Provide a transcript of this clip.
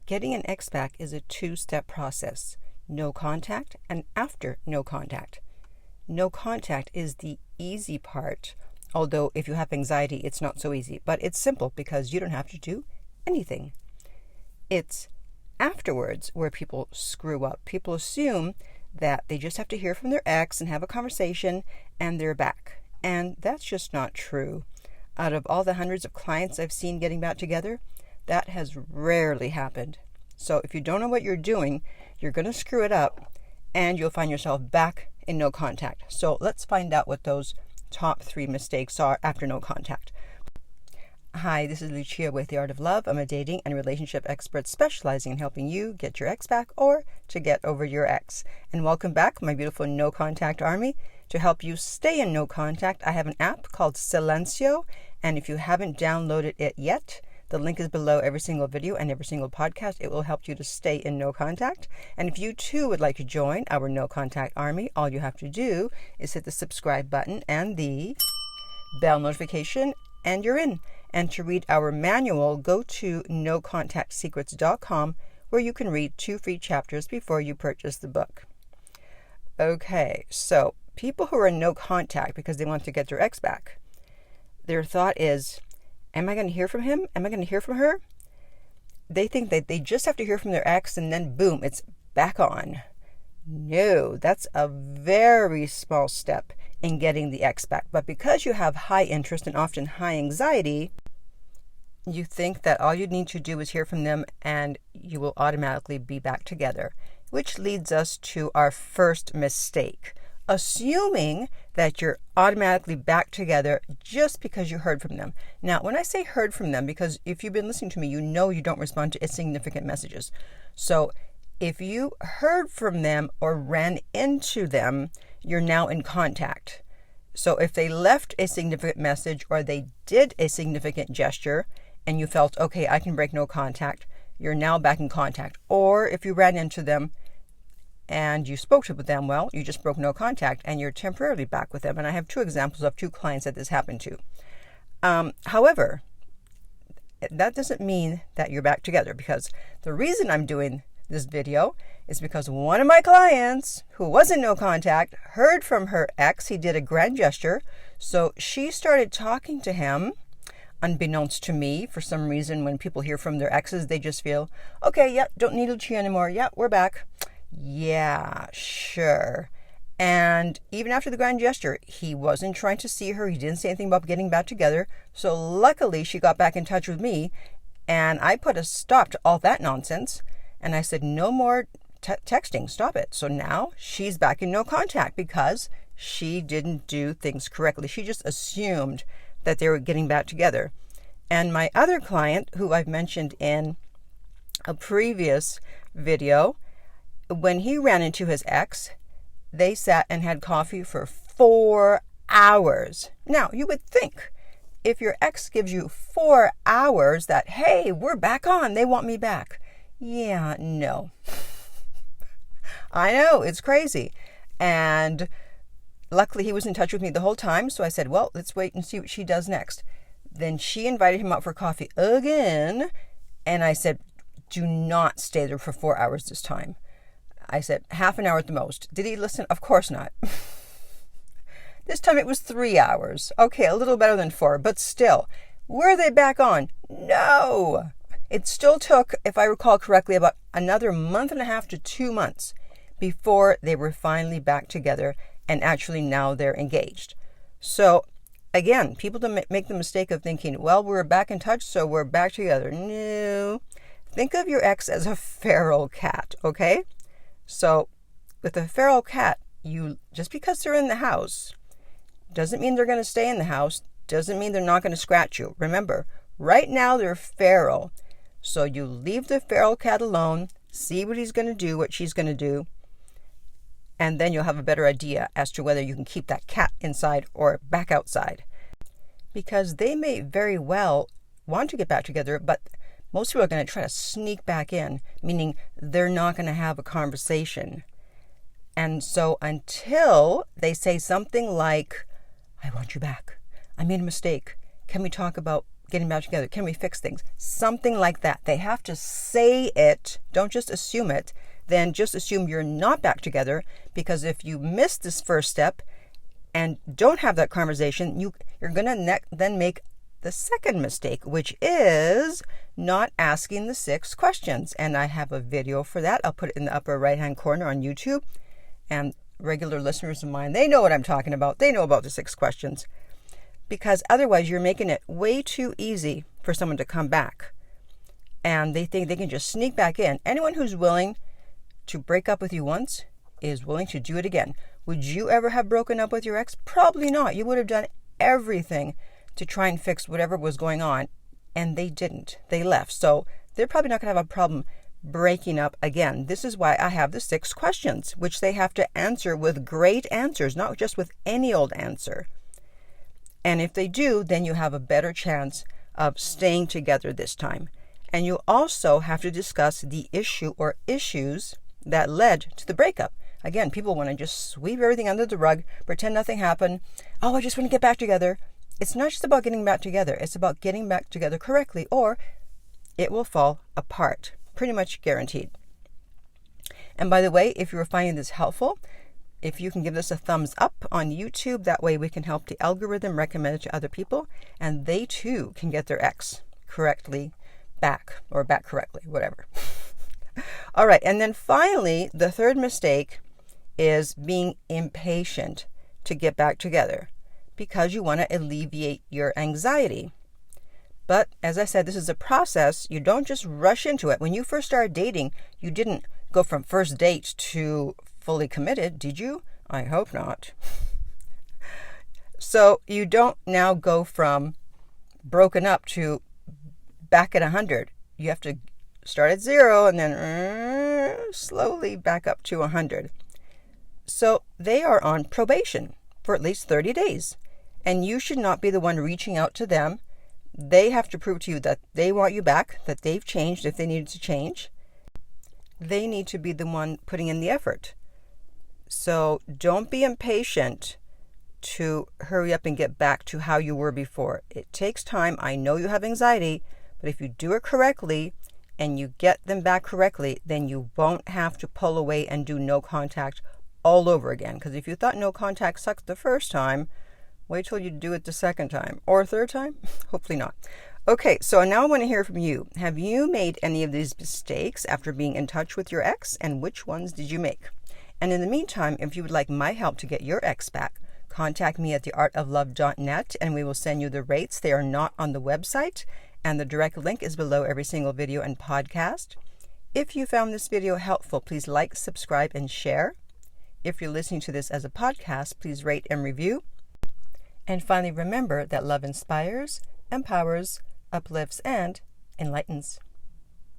Getting an ex back is a two-step process. No contact and after no contact. No contact is the easy part, although if you have anxiety, it's not so easy. But it's simple because you don't have to do anything. It's afterwards where people screw up. People assume that they just have to hear from their ex and have a conversation and they're back. And that's just not true. Out of all the hundreds of clients I've seen getting back together, that has rarely happened. So if you don't know what you're doing, you're going to screw it up and you'll find yourself back in no contact. So let's find out what those top 3 mistakes are after no contact. Hi, this is Lucia with The Art of Love. I'm a dating and relationship expert specializing in helping you get your ex back or to get over your ex. And welcome back, my beautiful no contact army. To help you stay in no contact, I have an app called Silencio. And if you haven't downloaded it yet, the link is below every single video and every single podcast. It will help you to stay in no contact. And if you too would like to join our no contact army, all you have to do is hit the subscribe button and the bell notification and you're in. And to read our manual, go to nocontactsecrets.com where you can read 2 free chapters before you purchase the book. Okay, so people who are in no contact because they want to get their ex back, their thought is, am I going to hear from him? Am I going to hear from her? They think that they just have to hear from their ex and then boom, it's back on. No, that's a very small step in getting the ex back. But because you have high interest and often high anxiety, you think that all you need to do is hear from them and you will automatically be back together, which leads us to our first mistake. Assuming that you're automatically back together just because you heard from them. Now, when I say heard from them, because if you've been listening to me, you know you don't respond to insignificant messages. So if you heard from them or ran into them, you're now in contact. So if they left a significant message or they did a significant gesture and you felt, okay, I can break no contact, you're now back in contact. Or if you ran into them and you spoke to them, well, you just broke no contact and you're temporarily back with them. And I have 2 examples of 2 clients that this happened to. However, that doesn't mean that you're back together, because the reason I'm doing this video is because one of my clients who was in no contact heard from her ex. He did a grand gesture. So she started talking to him unbeknownst to me. For some reason, when people hear from their exes, they just feel, okay, yeah, don't need Lucia anymore. Yeah, we're back. Yeah, sure. And even after the grand gesture, he wasn't trying to see her. He didn't say anything about getting back together. So luckily, she got back in touch with me and I put a stop to all that nonsense. And I said, no more texting, stop it. So now she's back in no contact because she didn't do things correctly. She just assumed that they were getting back together. And my other client, who I've mentioned in a previous video, when he ran into his ex, they sat and had coffee for 4 hours. Now, you would think if your ex gives you 4 hours that, hey, we're back on, they want me back. Yeah, no. I know, it's crazy. And luckily he was in touch with me the whole time. So I said, well, let's wait and see what she does next. Then she invited him out for coffee again. And I said, do not stay there for 4 hours this time. I said, half an hour at the most. Did he listen? Of course not. This time it was 3 hours. Okay, a little better than 4, but still. Were they back on? No. It still took, if I recall correctly, about another 1.5 months to 2 months before they were finally back together, and actually now they're engaged. So again, people don't make the mistake of thinking, well, we're back in touch, so we're back together. No. Think of your ex as a feral cat, okay? So with a feral cat, just because they're in the house doesn't mean they're going to stay in the house, doesn't mean they're not going to scratch you. Remember, right now they're feral. So you leave the feral cat alone, see what he's going to do, what she's going to do, and then you'll have a better idea as to whether you can keep that cat inside or back outside. Because they may very well want to get back together, but most people are going to try to sneak back in, meaning they're not going to have a conversation. And so until they say something like, I want you back, I made a mistake, can we talk about getting back together? Can we fix things? Something like that. They have to say it. Don't just assume it. Then just assume you're not back together, because if you miss this first step and don't have that conversation, you're going to then make the second mistake, which is not asking the 6 questions. And I have a video for that. I'll put it in the upper right-hand corner on YouTube. And regular listeners of mine, they know what I'm talking about. They know about the 6 questions. Because otherwise you're making it way too easy for someone to come back. And they think they can just sneak back in. Anyone who's willing to break up with you once is willing to do it again. Would you ever have broken up with your ex? Probably not. You would have done everything to try and fix whatever was going on, and they didn't. They left. So they're probably not going to have a problem breaking up again. This is why I have the 6 questions, which they have to answer with great answers, not just with any old answer. And if they do, then you have a better chance of staying together this time. And you also have to discuss the issue or issues that led to the breakup. Again, people want to just sweep everything under the rug, pretend nothing happened. Oh, I just want to get back together. It's not just about getting back together. It's about getting back together correctly, or it will fall apart. Pretty much guaranteed. And by the way, if you're finding this helpful, if you can give this a thumbs up on YouTube, that way we can help the algorithm recommend it to other people, and they too can get their ex correctly back, or back correctly, whatever. All right, and then finally, the third mistake is being impatient to get back together, because you want to alleviate your anxiety. But as I said, this is a process. You don't just rush into it. When you first started dating, you didn't go from first date to fully committed, did you? I hope not. So you don't now go from broken up to back at 100. You have to start at 0 and then slowly back up to 100. So they are on probation for at least 30 days. And you should not be the one reaching out to them. They have to prove to you that they want you back, that they've changed if they needed to change. They need to be the one putting in the effort. So don't be impatient to hurry up and get back to how you were before. It takes time. I know you have anxiety, but if you do it correctly and you get them back correctly, then you won't have to pull away and do no contact all over again. Because if you thought no contact sucked the first time, wait till you do it the second time or third time. Hopefully not. Okay, so now I want to hear from you. Have you made any of these mistakes after being in touch with your ex, and which ones did you make? And in the meantime, if you would like my help to get your ex back, contact me at theartoflove.net and we will send you the rates. They are not on the website, and the direct link is below every single video and podcast. If you found this video helpful, please like, subscribe, and share. If you're listening to this as a podcast, please rate and review. And finally, remember that love inspires, empowers, uplifts, and enlightens.